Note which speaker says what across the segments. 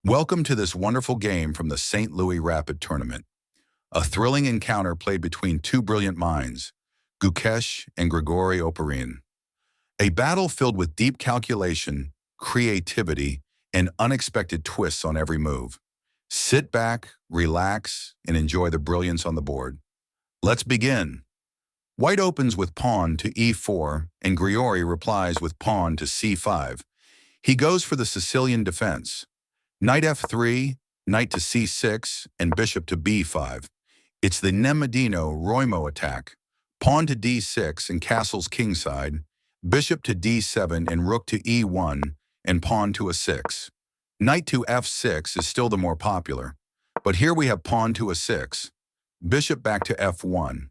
Speaker 1: Welcome to this wonderful game from the St. Louis Rapid Tournament, a thrilling encounter played between two brilliant minds, Gukesh and OPARIN. A battle filled with deep calculation, creativity, and unexpected twists on every move. Sit back, relax, and enjoy the brilliance on the board. Let's begin. White opens with pawn to e4, and Griori replies with pawn to c5. He goes for the Sicilian defense. Knight f3, knight to c6, and bishop to b5. It's the Nemedino-Roimo attack. Pawn to d6 and castles kingside, bishop to d7 and rook to e1, and pawn to a6. Knight to f6 is still the more popular, but here we have pawn to a6, bishop back to f1,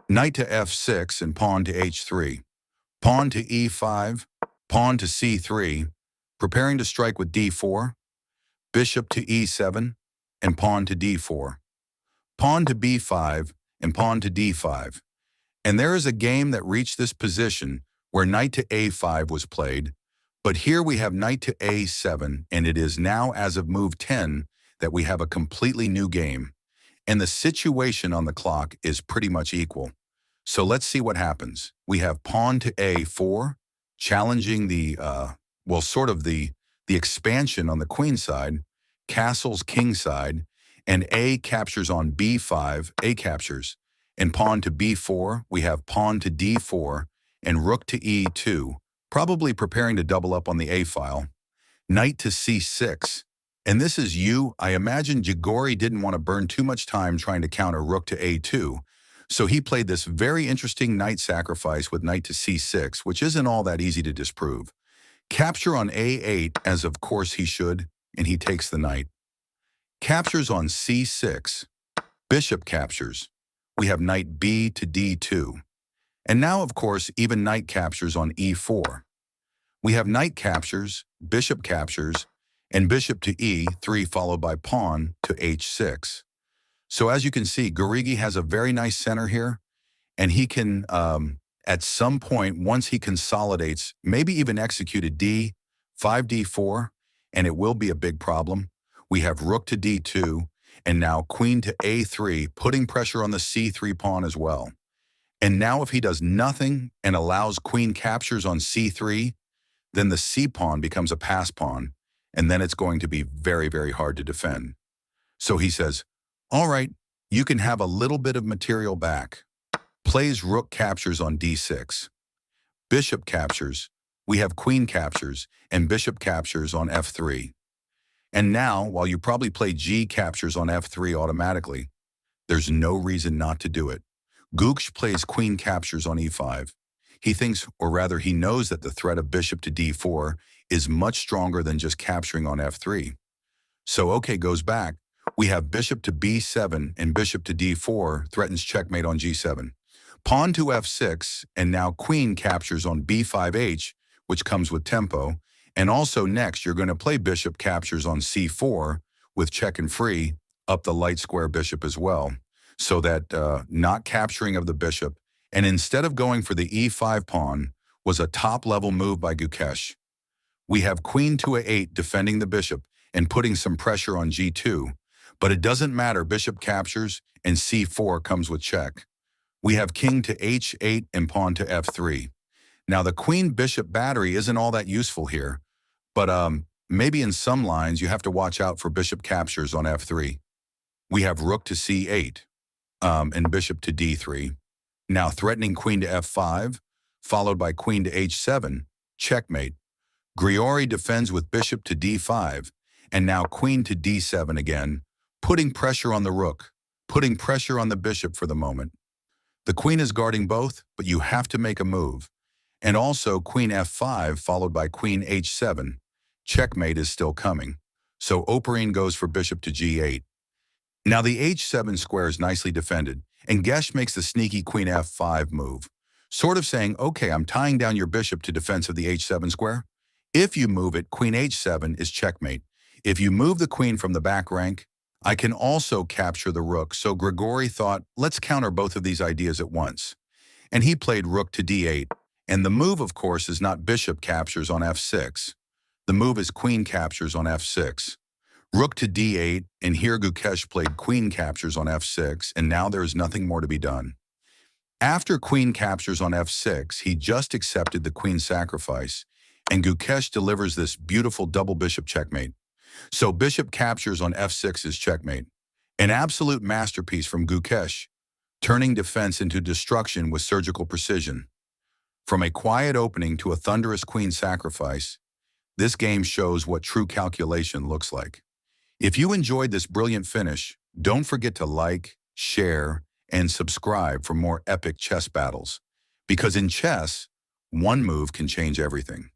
Speaker 1: knight to f6 and pawn to h3, pawn to e5, pawn to c3, preparing to strike with d4, bishop to e7, and pawn to d4, pawn to b5, and pawn to d5. And there is a game that reached this position where knight to a5 was played, but here we have knight to a7, and it is now, as of move 10, that we have a completely new game. And the situation on the clock is pretty much equal. So let's see what happens. We have pawn to a4, challenging the expansion on the queen side, castles king side, and a captures on b5, a captures. And pawn to b4, we have pawn to d4, and rook to e2, probably preparing to double up on the a file. Knight to c6. And this is I imagine Grigori didn't want to burn too much time trying to counter rook to a2, so he played this very interesting knight sacrifice with knight to c6, which isn't all that easy to disprove. Capture on a8, as of course he should, and he takes the knight. Captures on c6. Bishop captures. We have knight b to d2. And now, of course, even knight captures on e4. We have knight captures, bishop captures, and bishop to e3 followed by pawn to h6. So as you can see, Grigori has a very nice center here, and he can, at some point, once he consolidates, maybe even execute a d5, d4, and it will be a big problem. We have rook to d2, and now queen to a3, putting pressure on the c3 pawn as well. And now if he does nothing and allows queen captures on c3, then the c pawn becomes a pass pawn, and then it's going to be very, very hard to defend. So he says, all right, you can have a little bit of material back. Plays rook captures on d6. Bishop captures. We have queen captures and bishop captures on f3. And now, while you probably play g captures on f3 automatically, there's no reason not to do it. Gukesh plays queen captures on e5. He thinks, or rather he knows, that the threat of bishop to d4 is much stronger than just capturing on f3. So okay, goes back. We have bishop to b7 and bishop to d4 threatens checkmate on g7. Pawn to f6, and now queen captures on b5h, which comes with tempo. And also next, you're going to play bishop captures on c4 with check and free up the light square bishop as well. So that not capturing of the bishop, and instead of going for the e5 pawn, was a top-level move by Gukesh. We have queen to a8 defending the bishop and putting some pressure on g2, but it doesn't matter, bishop captures and c4 comes with check. We have king to h8 and pawn to f3. Now the queen-bishop battery isn't all that useful here, but maybe in some lines you have to watch out for bishop captures on f3. We have rook to c8 and bishop to d3. Now threatening queen to f5, followed by queen to h7, checkmate. Griori defends with bishop to d5, and now queen to d7 again, putting pressure on the rook, putting pressure on the bishop for the moment. The queen is guarding both, but you have to make a move. And also queen f5 followed by queen h7. Checkmate is still coming. So OPARIN goes for bishop to g8. Now the h7 square is nicely defended, and Gukesh makes the sneaky queen f5 move, sort of saying, okay, I'm tying down your bishop to defense of the h7 square. If you move it, queen h7 is checkmate. If you move the queen from the back rank, I can also capture the rook. So Grigori thought, let's counter both of these ideas at once. And he played rook to d8. And the move, of course, is not bishop captures on f6. The move is queen captures on f6. Rook to d8, and here Gukesh played queen captures on f6, and now there is nothing more to be done. After queen captures on f6, he just accepted the queen sacrifice, and Gukesh delivers this beautiful double bishop checkmate. So bishop captures on f6 is checkmate. An absolute masterpiece from Gukesh, turning defense into destruction with surgical precision. From a quiet opening to a thunderous queen sacrifice, this game shows what true calculation looks like. If you enjoyed this brilliant finish, don't forget to like, share, and subscribe for more epic chess battles. Because in chess, one move can change everything.